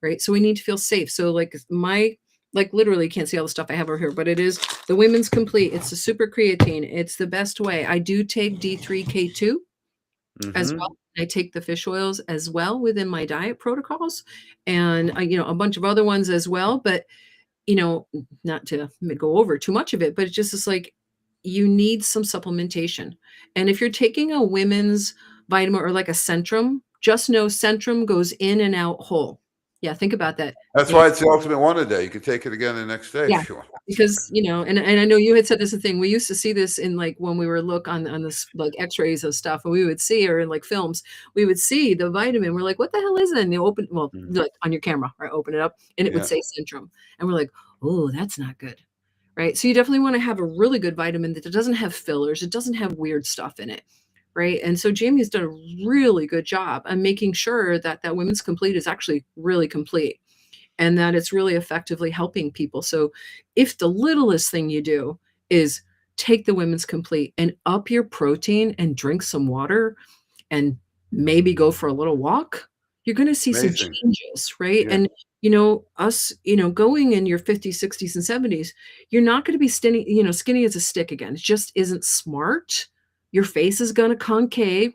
Right. So we need to feel safe. So like literally can't see all the stuff I have over here, but it is the women's complete. It's the super creatine. It's the best way. I do take D3K2 as well. Mm-hmm. I take the fish oils as well within my diet protocols and, a bunch of other ones as well. But not to go over too much of it, but it's just like you need some supplementation. And if you're taking a women's vitamin or like a Centrum, just know Centrum goes in and out whole. Yeah, think about that. That's You know, why it's the ultimate wonder day. You can take it again the next day yeah, if you want. because, and I know you had said this a thing. We used to see this in like when we were look on this like X-rays of stuff, and we would see, or in like films, we would see the vitamin. We're like, what the hell is it? And you open, well, Mhm. like on your camera, right? Open it up, and it would Yeah. say Centrum, and we're like, oh, that's not good, right? So you definitely want to have a really good vitamin that doesn't have fillers, it doesn't have weird stuff in it, right? And so Jamie's done a really good job on making sure that that Women's Complete is actually really complete and that it's really effectively helping people. So if the littlest thing you do is take the Women's Complete and up your protein and drink some water and maybe go for a little walk, you're going to see some Amazing. changes, right? Yeah. And us, going in your 50s, 60s, and 70s, you're not going to be skinny as a stick again. It just isn't smart. Your face is going to concave,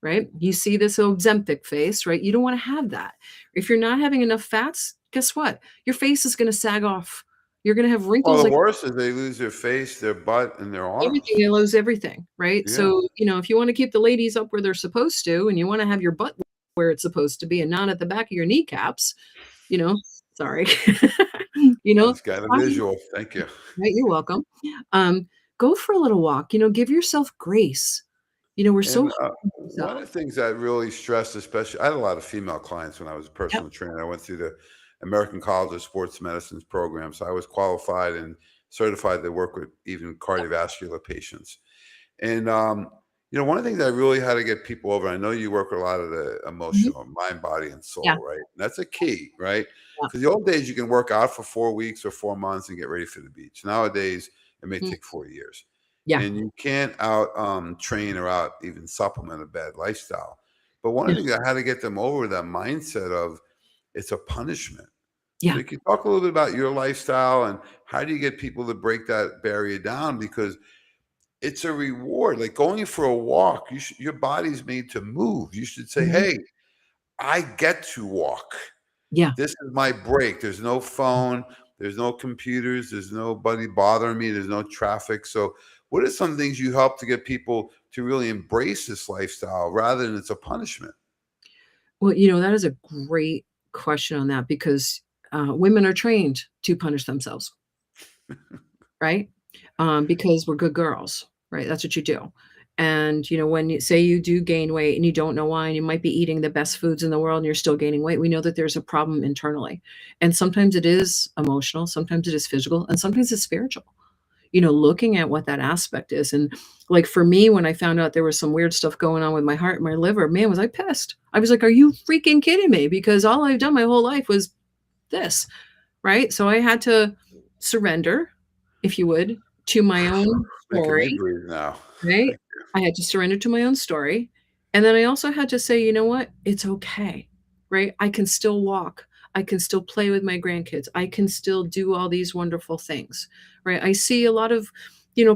right? You see this Ozempic face, right? You don't want to have that. If you're not having enough fats, guess what? Your face is going to sag off. You're going to have wrinkles Well, the like worst is they lose their face, their butt, and their everything. arms. They lose everything, right? Yeah. So, if you want to keep the ladies up where they're supposed to, and you want to have your butt where it's supposed to be and not at the back of your kneecaps, you know, sorry, you I know, just got a find- visual. Thank you. right? You're welcome. Go for a little walk, give yourself grace. We're so And hard on one ourselves. of the things that really stressed, especially, I had a lot of female clients when I was a Yep. personal trainer. I went through the American College of Sports Medicine's program, so I was qualified and certified to work with even cardiovascular patients. And one of the things I really had to get people over. I know you work with a lot of the Mhm. emotional, mind, body, and Yeah. soul, right? And that's a key, right? Yeah. Because the old days you can work out for 4 weeks or 4 months and get ready for the beach. Nowadays it may Mm. take 4 years, Yeah. and you can't out train or out even supplement a bad lifestyle. But one of Yeah. the things I had to get them over that mindset of it's a punishment. So Yeah. you can talk a little bit about your lifestyle and how do you get people to break that barrier down because it's a reward. Like going for a walk, your body's made to move. You should say, Mhm. "Hey, I get to walk. Yeah. This is my break. There's no phone, there's no computers, there's nobody bothering me, there's no traffic." So, what are some things you help to get people to really embrace this lifestyle rather than it's a punishment? Well, that is a great question on that because women are trained to punish themselves, right? Because we're good girls, right? That's what you do. And when you say you do gain weight and you don't know why, and you might be eating the best foods in the world and you're still gaining weight, we know that there's a problem internally. And sometimes it is emotional, sometimes it is physical, and sometimes it's spiritual. Looking at what that aspect is. And like for me, when I found out there was some weird stuff going on with my heart and my liver, man, was I pissed. I was like, are you freaking kidding me? Because all I've done my whole life was this, right? So I had to surrender, if you would, to my own It's making me story, breathe now. right? I had to surrender to my own story. And then I also had to say, you know what? It's okay, right? I can still walk. I can still play with my grandkids. I can still do all these wonderful things, right? I see a lot of,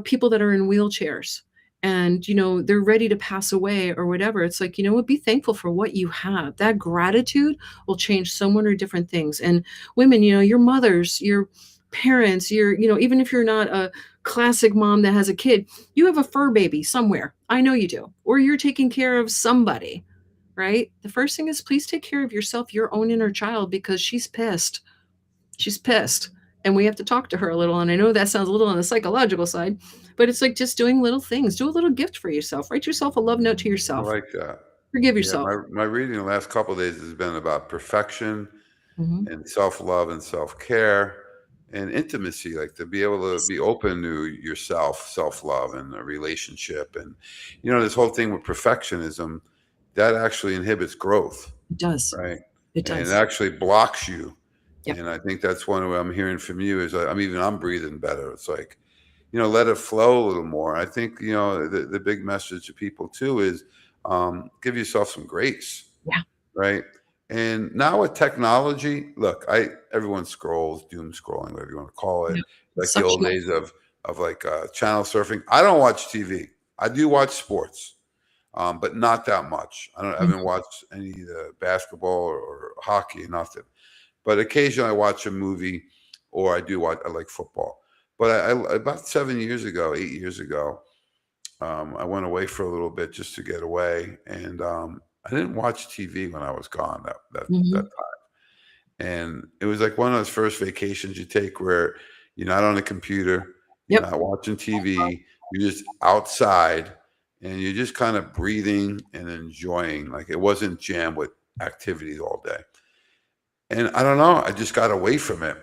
people that are in wheelchairs and, they're ready to pass away or whatever. It's like, what? Be thankful for what you have. That gratitude will change so many different things. And women, your mothers, your parents, even if you're not a classic mom that has a kid, you have a fur baby somewhere. I know you do. Or you're taking care of somebody, right? The first thing is please take care of yourself, your own inner child, because she's pissed. She's pissed. And we have to talk to her a little. And I know that sounds a little on the psychological side, but it's like just doing little things. Do a little gift for yourself. Write yourself a love note to I yourself. like that. Forgive Yeah, yourself. my reading the last couple of days has been about perfection Mhm. and self-love and self-care and intimacy, like to be able to be open to yourself, self-love and a relationship. And this whole thing with perfectionism, that actually inhibits growth, It does. right? It And it does. actually blocks you. Yep. And I think that's one of what I'm hearing from you is I'm breathing better. It's like, let it flow a little more. I think, the big message to people too is give yourself some grace, Yeah. right? And now with technology, look, everyone scrolls, doom scrolling, whatever you want to call it, Yeah. It like the sucks old you up. days of like channel surfing. I don't watch TV. I do watch sports, but not that much. I haven't Mhm. watched any of the basketball or hockey, nothing. But occasionally I watch a movie, or I do watch. I like football. But about 7 years ago, 8 years ago, I went away for a little bit just to get away, and I didn't watch TV when I was gone that Mhm. time. And it was like one of those first vacations you take where you're not on a computer, you're Yep. not watching TV, you're just outside and you're just kind of breathing and enjoying. Like it wasn't jammed with activities all day. And I don't know, I just got away from it.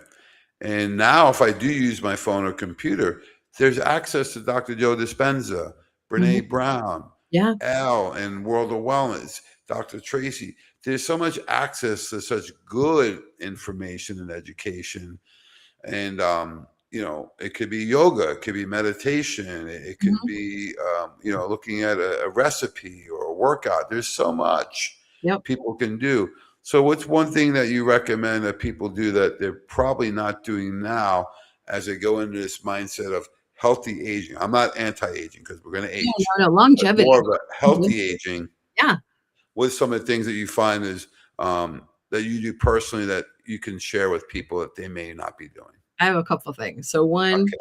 And now, if I do use my phone or computer, there's access to Dr. Joe Dispenza, Mhm. Brene Brown, Yeah. Elle, and World of Wellness, Dr. Tracy. There's so much access to such good information and education. And, it could be yoga, it could be meditation, it could Mhm. be, looking at a recipe or a workout. There's so much Yep. people can do. So, what's one thing that you recommend that people do that they're probably not doing now as they go into this mindset of healthy aging? I'm not anti-aging because we're going to Yeah, age, no, no, but longevity. more of a Mhm. healthy aging. Yeah. What are some of the things that you find is that you do personally that you can share with people that they may not be doing? I have a couple things. So one, Okay.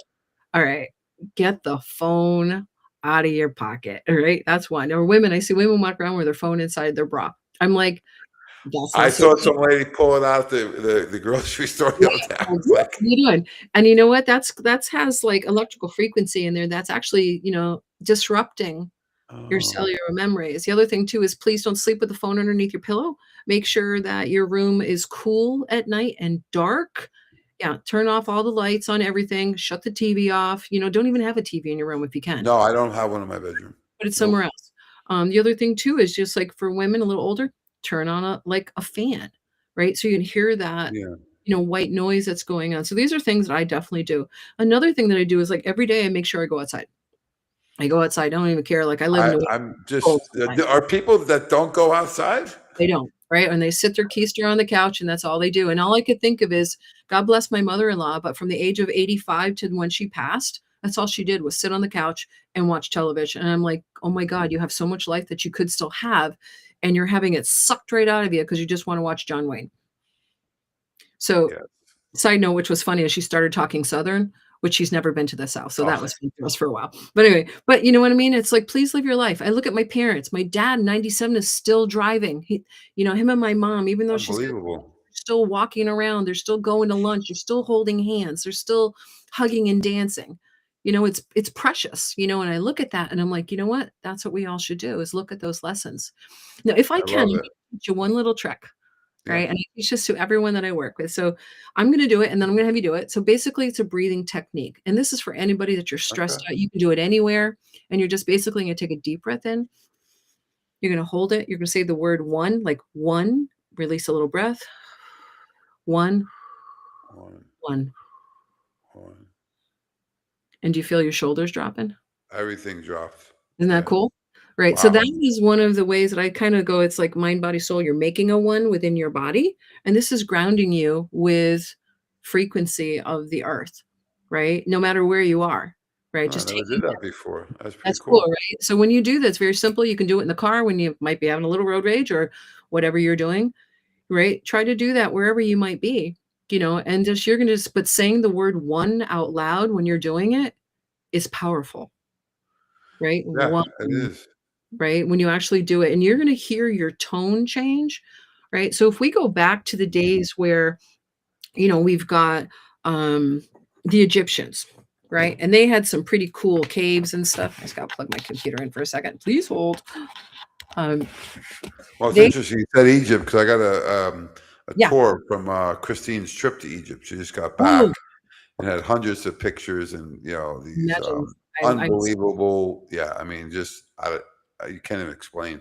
all right, get the phone out of your pocket, all right? That's one. Or women, I see women walk around with their phone inside their bra. I'm like, that's I not so saw some lady pull it out the grocery store yeah, the other day. I like, was "What like, are you doing?" And you know what? That's has, like, electrical frequency in there that's actually, disrupting your oh, cellular memories. The other thing too is please don't sleep with the phone underneath your pillow. Make sure that your room is cool at night and dark. Yeah, turn off all the lights on everything, shut the TV off, don't even have a TV in your room if you can. no, I don't have one in my bedroom. Put it somewhere Nope. else. The other thing too is just like for women a little older, turn on a fan, right? So you can hear that, Yeah. white noise that's going on. So these are things that I definitely do. Another thing that I do is like every day I make sure I go outside. I go outside. I don't even care. Like I live in New England, I'm it's cold just sometimes. are people that don't go outside? They don't, right? And they sit their keister on the couch and that's all they do. And all I could think of is, God bless my mother-in-law, but from the age of 85 to when she passed, that's all she did was sit on the couch and watch television. And I'm like, oh my God, you have so much life that you could still have, and you're having it sucked right out of you because you just want to watch John Wayne. So Yeah. side note, which was funny, is she started talking Southern, which she's never been to the South, so Oh, that was fun for us for a while. But anyway, but you know what I mean? It's like, please live your life. I look at my parents. My dad, 97, is still driving. Him and my mom, even though she's got unbelievable. still walking around, they're still going to lunch, they're still holding hands, they're still hugging and dancing. It's precious, and I look at that and I'm like, you know what? That's what we all should do is look at those lessons. Now, if I I can, love I'm it. gonna teach you one little trick. Yeah. Right? And I teach this to everyone that I work with. So I'm going to do it and then I'm going to have you do it. So basically, it's a breathing technique. And this is for anybody that you're stressed Okay. out. You can do it anywhere. And you're just basically going to take a deep breath in. You're going to hold it. You're going to say the word one, like one, release a little breath. One, One, one. one. And do you feel your shoulders dropping? Everything dropped. Isn't that Yeah. cool? Right. So that Wow. is one of the ways that I kind of go, it's like mind, body, soul. You're making a one within your body. And this is grounding you with frequency of the earth, right? No matter where you are, right? Oh, I Just never taking did that. that before. That's pretty That's cool, cool. right? So when you do that, it's very simple. You can do it in the car when you might be having a little road rage or whatever you're doing, right? Try to do that wherever you might be, and just you're gonna just but saying the word one out loud when you're doing it is powerful, right? Yeah, One. it is. Right? When you actually do it, and you're gonna hear your tone change, right? So if we go back to the days where, we've got, the Egyptians, right? And they had some pretty cool caves and stuff. I just gotta plug my computer in for a second. Please hold. Um, Well, it's they interesting you said Egypt because I got a yeah. tour from Christine's trip to Egypt. She just got back Oh, and had hundreds of pictures and these imagine. I'm unbelievable. Yeah, I mean, just you can't even explain.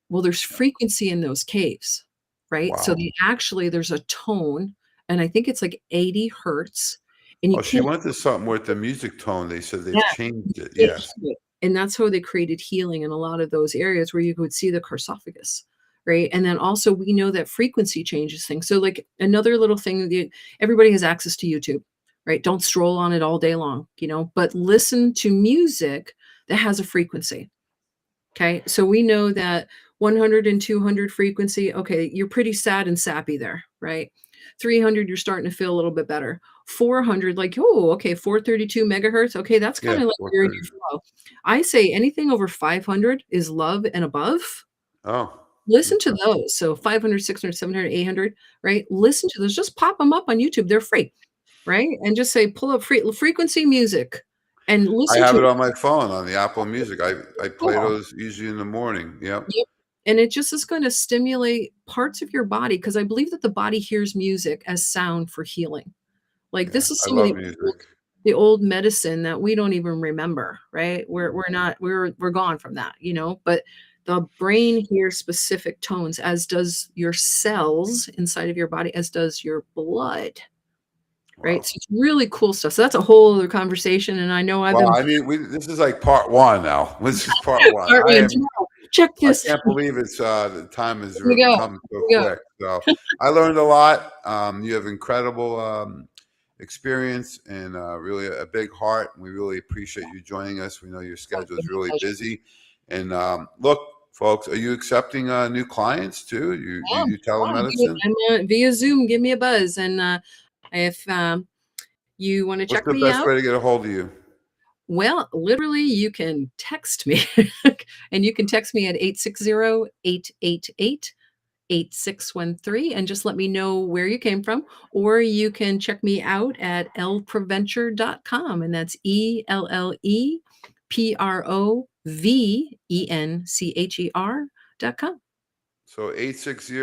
well, there's frequency in those caves, right? So Wow. there's a tone, and I think it's like 80 hertz, and you Oh, she can't. went to something with the music tone. They said Yeah, they've changed it. you can't Yes. hear it, and that's how they created healing in a lot of those areas where you could see the sarcophagus, right? And then also we know that frequency changes things. So, like, another little thing that everybody has access to YouTube, right? Don't stroll on it all day long, but listen to music that has a frequency, okay? So we know that 100 and 200 frequency, okay, you're pretty sad and sappy there, right? 300, you're starting to feel a little bit better. 400, like, oh, okay, 432 megahertz. Okay, that's Yeah, kind of like you're in 430. your flow. I say anything over 500 is love and above. Oh, Listen to okay. those. So 500, 600, 700, 800, right? Listen to those. Just pop them up on YouTube. They're free, right? And just say, pull up frequency music and I listen have to it it. on my phone on the Apple Music. I play Cool. those usually in the morning. Yep. Yep. And it just is going to stimulate parts of your body because I believe that the body hears music as sound for healing. Like Yeah. this is I some of love music. the old medicine that we don't even remember, right? We're not we're gone from that, but the brain hears specific tones, as does your cells inside of your body, as does your blood, right? Wow. So it's really cool stuff. So that's a whole other conversation. And I know I've Well, been I mean, this is like part one now. This is part one. part one, check I this. can't believe it's the time has Here we go. come so Here we go. quick. So I learned a lot. You have incredible experience and really a big heart. And we really appreciate you joining us. We know your schedule is really busy. And look, folks, are you accepting new clients too? Yeah, You do telemedicine? I'm via Zoom. Give me a buzz, and if you want to What's check the me best out, way to get a hold of you? well, literally, you can text me, and you can text me at 860-888-8613, and just let me know where you came from, or you can check me out at elleprovencher.com, and that's ELLEPROVENCHER.com. So 860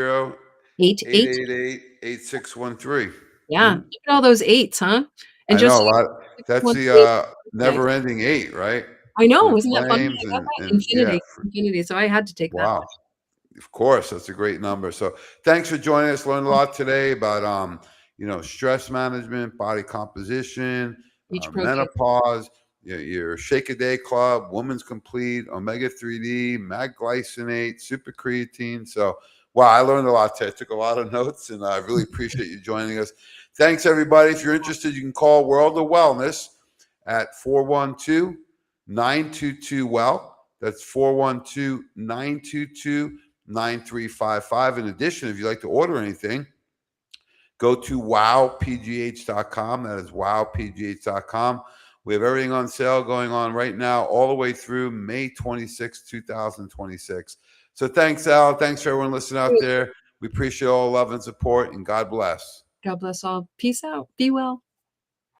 88. 888-8613. Yeah, look at all those eights, huh? And I know just a lot. That's the 613. Okay. never-ending 8, right? I know, Twin isn't that funny? flames I got that and yeah, infinity, so I had to take that. wow. Of course, that's a great number. So thanks for joining us. Learned a lot today about stress management, body composition, Each program. menopause, your Shake a Day Club, Woman's Complete, Omega 3D, Mag Glycinate, Super Creatine. So wow, I learned a lot today. I took a lot of notes, and I really appreciate you joining us. Thanks, everybody. If you're interested, you can call World of Wellness at 412-922-WELL. That's 412-922-9355. In addition, if you'd like to order anything, go to wowpgh.com. That is wowpgh.com. We have everything on sale going on right now, all the way through May 26, 2026. So thanks, Al. Thanks for everyone listening out there. We appreciate all love and support, and God bless. God bless all. Peace out. Be well.